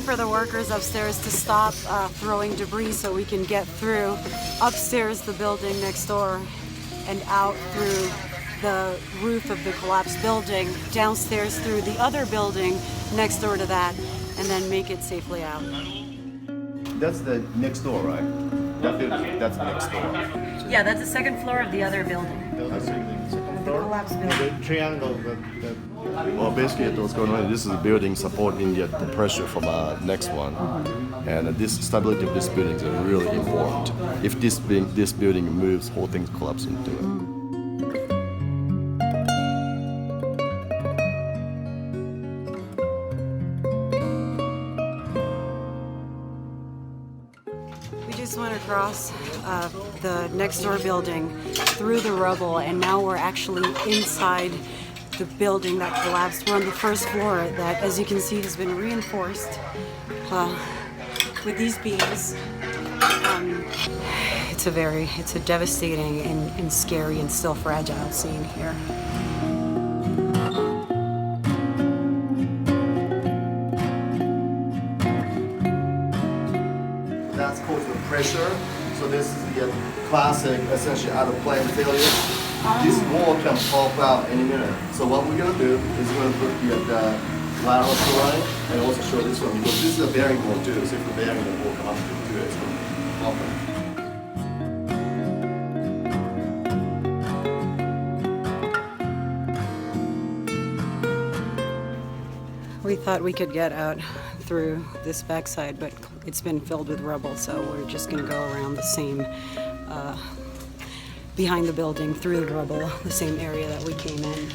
for the workers upstairs to stop throwing debris so we can get through upstairs the building next door and out through the roof of the collapsed building, downstairs through the other building next door to that, and then make it safely out. That's the next door, right? That building, that's next door. Yeah, that's the second floor of the other building. The collapsed building. The triangle. Well, basically what's going on, this is a building supporting the pressure from next one. And this stability of this building is really important. If this building moves, whole thing collapses into it. We just went across the next door building through the rubble, and now we're actually inside the building that collapsed. We're on the first floor that, as you can see, has been reinforced with these beams. It's a devastating and scary and still fragile scene here. That's called the pressure. So this is the classic, essentially out of plane failure. This wall can pop out any minute. So what we're gonna do is we're gonna put the lateral line and also show this one, because this is a bearing wall too. So if the bearing will come up to it, it's gonna pop it. We thought we could get out through this backside, but it's been filled with rubble, so we're just gonna go around the same, behind the building, through the rubble, the same area that we came in.